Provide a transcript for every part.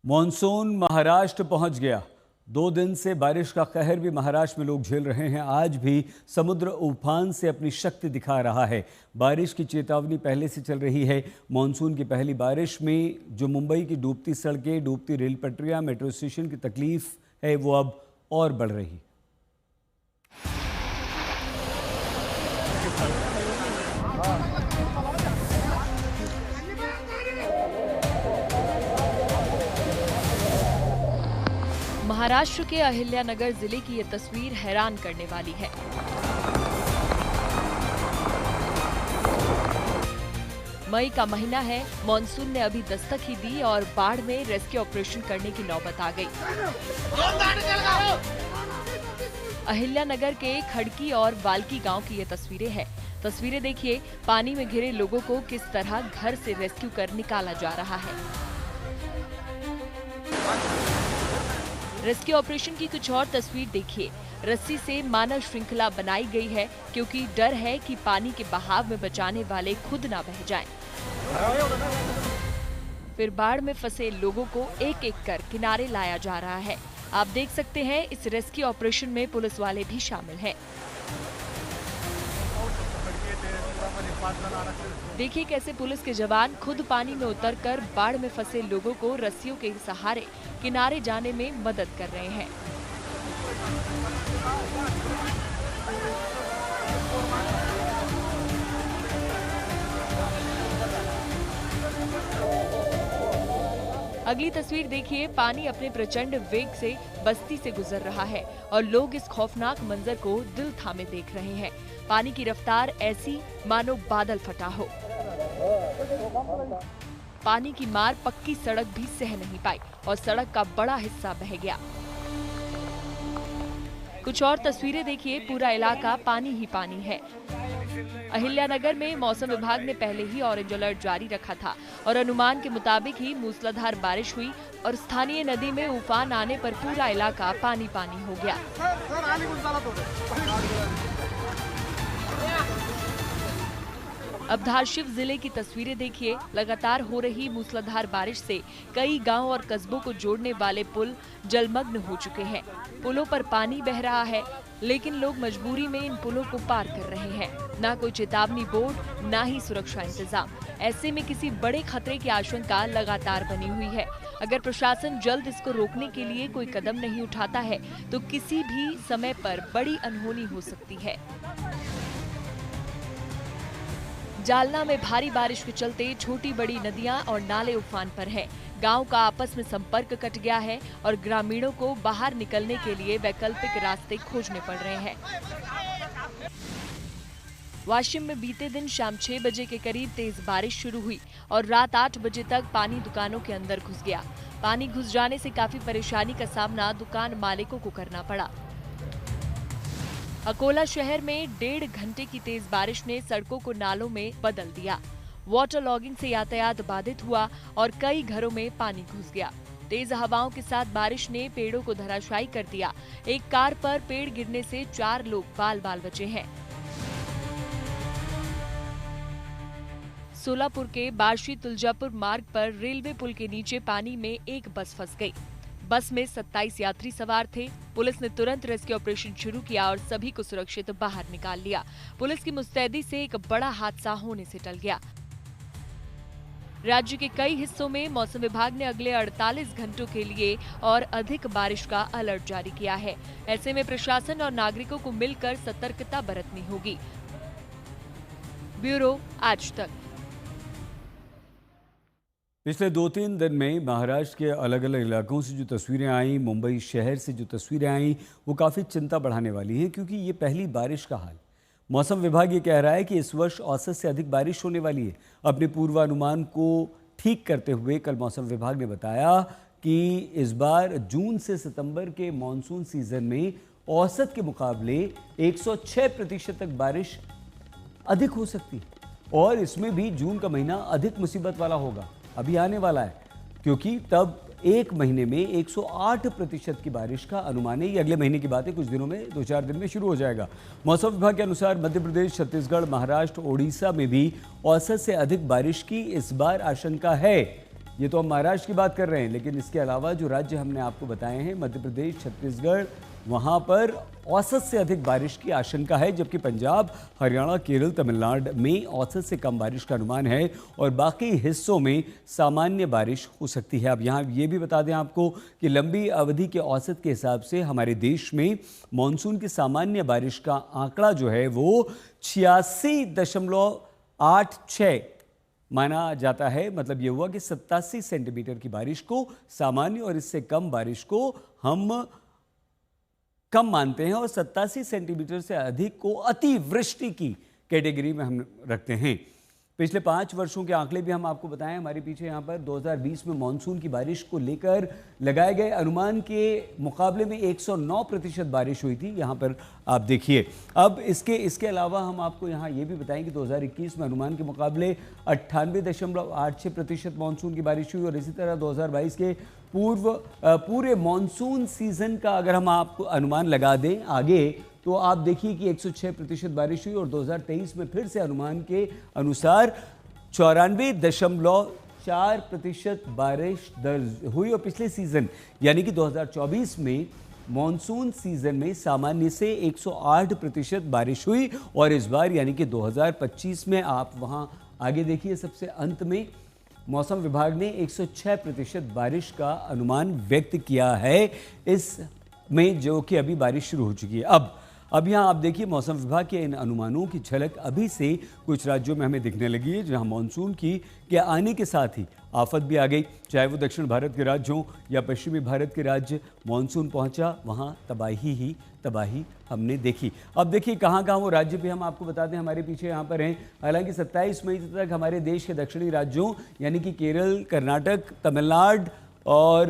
Monsoon Maharashtra पहुंच गया। 2 दिन से बारिश का कहर भी महाराष्ट्र में लोग झेल रहे हैं। आज भी समुद्र उफान से अपनी शक्ति दिखा रहा है। बारिश की चेतावनी पहले से चल रही है। मॉनसून की पहली बारिश में जो मुंबई की डूबती सड़कें, डूबती रेल पटरियां, मेट्रो स्टेशन की तकलीफ है, वो अब और बढ़ रही। महाराष्ट्र के अहिल्यानगर जिले की ये तस्वीर हैरान करने वाली है। मई का महीना है, मॉनसून ने अभी दस्तक ही दी और बाढ़ में रेस्क्यू ऑपरेशन करने की नौबत आ गई। अहिल्यानगर के खड़की और वाल्की गांव की ये तस्वीरें हैं। तस्वीरें देखिए, पानी में घिरे लोगों को किस तरह घर से रेस्क्यू कर निकाला जा रहा है। रेस्क्यू ऑपरेशन की कुछ और तस्वीर देखिए। रस्सी से मानव श्रृंखला बनाई गई है क्योंकि डर है कि पानी के बहाव में बचाने वाले खुद ना बह जाएं। फिर बाढ़ में फंसे लोगों को एक एक कर किनारे लाया जा रहा है। आप देख सकते हैं, इस रेस्क्यू ऑपरेशन में पुलिस वाले भी शामिल हैं। देखिए कैसे पुलिस के जवान खुद पानी में उतरकर बाढ़ में फंसे लोगों को रस्सियों के सहारे किनारे जाने में मदद कर रहे हैं। अगली तस्वीर देखिए, पानी अपने प्रचंड वेग से बस्ती से गुजर रहा है और लोग इस खौफनाक मंजर को दिल थामे देख रहे हैं। पानी की रफ्तार ऐसी मानो बादल फटा हो। पानी की मार पक्की सड़क भी सह नहीं पाई और सड़क का बड़ा हिस्सा बह गया। कुछ और तस्वीरें देखिए, पूरा इलाका पानी ही पानी है। अहिल्यानगर में मौसम विभाग ने पहले ही ऑरेंज अलर्ट जारी रखा था और अनुमान के मुताबिक ही मूसलाधार बारिश हुई और स्थानीय नदी में उफान आने पर पूरा इलाका पानी पानी हो गया। अब धारशिव जिले की तस्वीरें देखिए। लगातार हो रही मूसलाधार बारिश से कई गांव और कस्बों को जोड़ने वाले पुल जलमग्न हो चुके हैं। पुलों पर पानी बह रहा है, लेकिन लोग मजबूरी में इन पुलों को पार कर रहे हैं। ना कोई चेतावनी बोर्ड, ना ही सुरक्षा इंतजाम। ऐसे में किसी बड़े खतरे की आशंका लगातार बनी हुई है। अगर प्रशासन जल्द इसको रोकने के लिए कोई कदम नहीं उठाता है तो किसी भी समय पर बड़ी अनहोनी हो सकती है। जालना में भारी बारिश के चलते छोटी बड़ी नदियां और नाले उफान पर हैं। गांव का आपस में संपर्क कट गया है और ग्रामीणों को बाहर निकलने के लिए वैकल्पिक रास्ते खोजने पड़ रहे हैं। वाशिम में बीते दिन शाम 6 बजे के करीब तेज बारिश शुरू हुई और रात 8 बजे तक पानी दुकानों के अंदर घुस गया। पानी घुस जाने से काफी परेशानी का सामना दुकान मालिकों को करना पड़ा। अकोला शहर में 1.5 घंटे की तेज बारिश ने सड़कों को नालों में बदल दिया। वाटर लॉगिंग से यातायात बाधित हुआ और कई घरों में पानी घुस गया। तेज हवाओं के साथ बारिश ने पेड़ों को धराशायी कर दिया। एक कार पर पेड़ गिरने से 4 लोग बाल बाल बचे हैं। सोलापुर के बार्शी तुलजापुर मार्ग पर रेलवे पुल के नीचे पानी में एक बस फंस गई। बस में 27 यात्री सवार थे। पुलिस ने तुरंत रेस्क्यू ऑपरेशन शुरू किया और सभी को सुरक्षित बाहर निकाल लिया। पुलिस की मुस्तैदी से एक बड़ा हादसा होने से टल गया। राज्य के कई हिस्सों में मौसम विभाग ने अगले 48 घंटों के लिए और अधिक बारिश का अलर्ट जारी किया है। ऐसे में प्रशासन और नागरिकों को मिलकर सतर्कता बरतनी होगी। ब्यूरो आज तक। पिछले 2-3 दिन में महाराष्ट्र के अलग अलग इलाकों से जो तस्वीरें आई, मुंबई शहर से जो तस्वीरें आई, वो काफ़ी चिंता बढ़ाने वाली हैं क्योंकि ये पहली बारिश का हाल। मौसम विभाग ये कह रहा है कि इस वर्ष औसत से अधिक बारिश होने वाली है। अपने पूर्वानुमान को ठीक करते हुए कल मौसम विभाग ने बताया कि इस बार जून से सितंबर के मानसून सीजन में औसत के मुकाबले 106% तक बारिश अधिक हो सकती है और इसमें भी जून का महीना अधिक मुसीबत वाला होगा, अभी आने वाला है, क्योंकि तब एक महीने में 108% की बारिश का अनुमान है। ये अगले महीने की बात है, कुछ दिनों में, 2-4 दिन में शुरू हो जाएगा। मौसम विभाग के अनुसार मध्य प्रदेश, छत्तीसगढ़, महाराष्ट्र, ओडिशा में भी औसत से अधिक बारिश की इस बार आशंका है। ये तो हम महाराष्ट्र की बात कर रहे हैं, लेकिन इसके अलावा जो राज्य हमने आपको बताए हैं, मध्य प्रदेश, छत्तीसगढ़, वहाँ पर औसत से अधिक बारिश की आशंका है, जबकि पंजाब, हरियाणा, केरल, तमिलनाडु में औसत से कम बारिश का अनुमान है और बाकी हिस्सों में सामान्य बारिश हो सकती है। अब यहाँ ये भी बता दें आपको कि लंबी अवधि के औसत के हिसाब से हमारे देश में मानसून की सामान्य बारिश का आंकड़ा जो है वो 86.86 माना जाता है। मतलब ये हुआ कि 87 सेंटीमीटर की बारिश को सामान्य और इससे कम बारिश को हम कम मानते हैं और 87 सेंटीमीटर से अधिक को अतिवृष्टि की कैटेगरी में हम रखते हैं। पिछले 5 वर्षों के आंकड़े भी हम आपको बताएं हमारे पीछे यहाँ पर। 2020 में मानसून की बारिश को लेकर लगाए गए अनुमान के मुकाबले में 109% बारिश हुई थी। यहाँ पर आप देखिए। अब इसके अलावा हम आपको यहाँ ये भी बताएं कि 2021 में अनुमान के मुकाबले 98.86% मानसून की बारिश हुई और इसी तरह 2022 के पूरे मानसून सीजन का अगर हम आपको अनुमान लगा दें आगे, तो आप देखिए कि 106% बारिश हुई और 2023 में फिर से अनुमान के अनुसार 94.4% बारिश दर्ज हुई और पिछले सीजन यानी कि 2024 में मॉनसून सीजन में सामान्य से 108% बारिश हुई और इस बार यानी कि 2025 में आप वहां आगे देखिए सबसे अंत में मौसम विभाग ने 106% बारिश का अनुमान व्यक्त किया है इसमें, जो कि अभी बारिश शुरू हो चुकी है। अब यहाँ आप देखिए मौसम विभाग के इन अनुमानों की झलक अभी से कुछ राज्यों में हमें दिखने लगी है जहाँ मानसून के आने के साथ ही आफत भी आ गई। चाहे वो दक्षिण भारत के राज्य हों या पश्चिमी भारत के राज्य, मानसून पहुँचा वहाँ तबाही हमने देखी। अब देखिए कहाँ वो राज्य भी हम आपको बता दें हमारे पीछे यहाँ पर हैं। हालांकि 27 मई तक हमारे देश के दक्षिणी राज्यों यानी कि केरल, कर्नाटक, तमिलनाडु और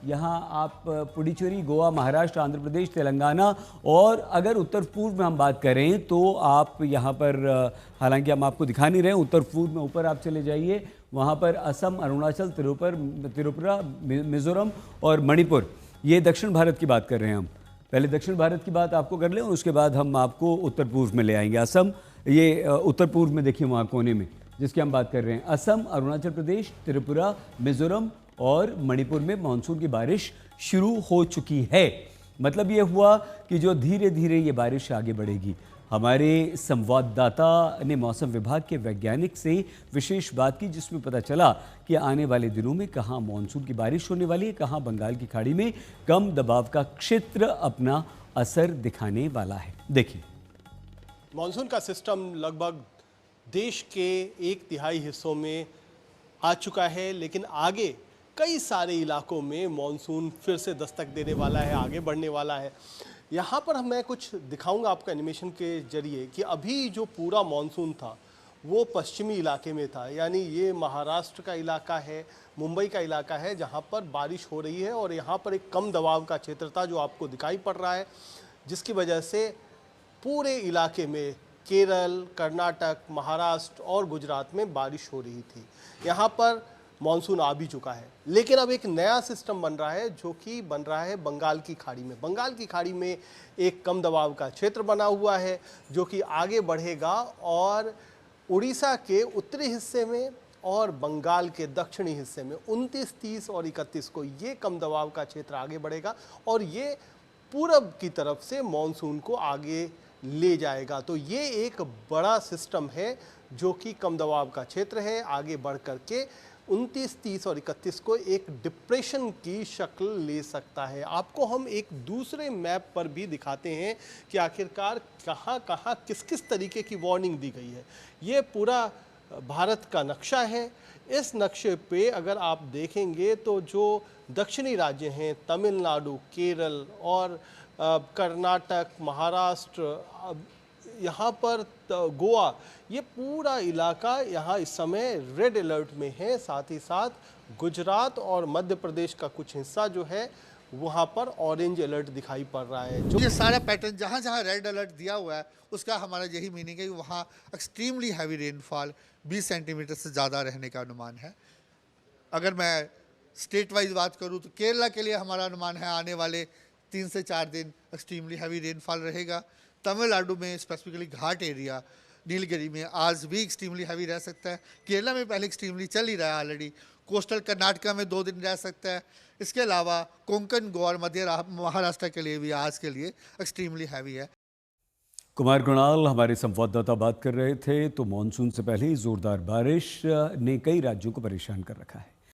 यहाँ आप पुडुचेरी, गोवा, महाराष्ट्र, आंध्र प्रदेश, तेलंगाना और अगर उत्तर पूर्व में हम बात करें तो आप यहाँ पर हालांकि हम आपको दिखा नहीं रहे हैं, उत्तर पूर्व में ऊपर आप चले जाइए, वहाँ पर असम, अरुणाचल, त्रिपुरा, मिजोरम और मणिपुर। ये दक्षिण भारत की बात कर रहे हैं हम। पहले दक्षिण भारत की बात आपको कर लें और उसके बाद हम आपको उत्तर पूर्व में ले आएंगे। असम, ये उत्तर पूर्व में देखिए वहाँ कोने में जिसकी हम बात कर रहे हैं, असम, अरुणाचल प्रदेश, त्रिपुरा, मिजोरम और मणिपुर में मानसून की बारिश शुरू हो चुकी है। मतलब ये हुआ कि जो धीरे धीरे ये बारिश आगे बढ़ेगी। हमारे संवाददाता ने मौसम विभाग के वैज्ञानिक से विशेष बात की जिसमें पता चला कि आने वाले दिनों में कहाँ मानसून की बारिश होने वाली है, कहाँ बंगाल की खाड़ी में कम दबाव का क्षेत्र अपना असर दिखाने वाला है। देखिए, मानसून का सिस्टम लगभग देश के 1/3 हिस्सों में आ चुका है, लेकिन आगे कई सारे इलाकों में मानसून फिर से दस्तक देने वाला है, आगे बढ़ने वाला है। यहाँ पर मैं कुछ दिखाऊंगा आपको एनिमेशन के जरिए कि अभी जो पूरा मानसून था वो पश्चिमी इलाके में था, यानी ये महाराष्ट्र का इलाका है, मुंबई का इलाका है जहाँ पर बारिश हो रही है और यहाँ पर एक कम दबाव का क्षेत्र था जो आपको दिखाई पड़ रहा है, जिसकी वजह से पूरे इलाके में केरल, कर्नाटक, महाराष्ट्र और गुजरात में बारिश हो रही थी। यहाँ पर मानसून आ भी चुका है, लेकिन अब एक नया सिस्टम बन रहा है जो कि बन रहा है बंगाल की खाड़ी में। बंगाल की खाड़ी में एक कम दबाव का क्षेत्र बना हुआ है जो कि आगे बढ़ेगा और उड़ीसा के उत्तरी हिस्से में और बंगाल के दक्षिणी हिस्से में 29, 30 और 31 को ये कम दबाव का क्षेत्र आगे बढ़ेगा और ये पूरब की तरफ से मानसून को आगे ले जाएगा। तो ये एक बड़ा सिस्टम है जो कि कम दबाव का क्षेत्र है, आगे बढ़ करके 29, 30 और 31 को एक डिप्रेशन की शक्ल ले सकता है। आपको हम एक दूसरे मैप पर भी दिखाते हैं कि आखिरकार कहाँ कहाँ किस किस तरीके की वार्निंग दी गई है। ये पूरा भारत का नक्शा है। इस नक्शे पे अगर आप देखेंगे तो जो दक्षिणी राज्य हैं तमिलनाडु, केरल और कर्नाटक, महाराष्ट्र, यहाँ पर गोवा, ये पूरा इलाका यहाँ इस समय रेड अलर्ट में है। साथ ही साथ गुजरात और मध्य प्रदेश का कुछ हिस्सा जो है वहाँ पर ऑरेंज अलर्ट दिखाई पड़ रहा है। जो ये सारा पैटर्न जहाँ जहाँ रेड अलर्ट दिया हुआ है उसका हमारा यही मीनिंग है कि वहाँ एक्सट्रीमली हैवी रेनफॉल 20 सेंटीमीटर से ज़्यादा रहने का अनुमान है। अगर मैं स्टेट वाइज बात करूँ तो केरला के लिए हमारा अनुमान है आने वाले 3 से 4 दिन एक्सट्रीमली हैवी रेनफॉल रहेगा। तमिलनाडु में स्पेसिफिकली घाट एरिया, नीलगिरी में आज भी एक्सट्रीमली हैवी रह सकता है। केरला में पहले एक्सट्रीमली चल ही रहा है ऑलरेडी। कोस्टल कर्नाटका में 2 दिन रह सकता है। इसके अलावा कोंकण, गोवा और मध्य महाराष्ट्र के लिए भी आज के लिए एक्सट्रीमली हैवी है। कुमार कुणाल हमारे संवाददाता बात कर रहे थे। तो मानसून से पहले ही जोरदार बारिश ने कई राज्यों को परेशान कर रखा है।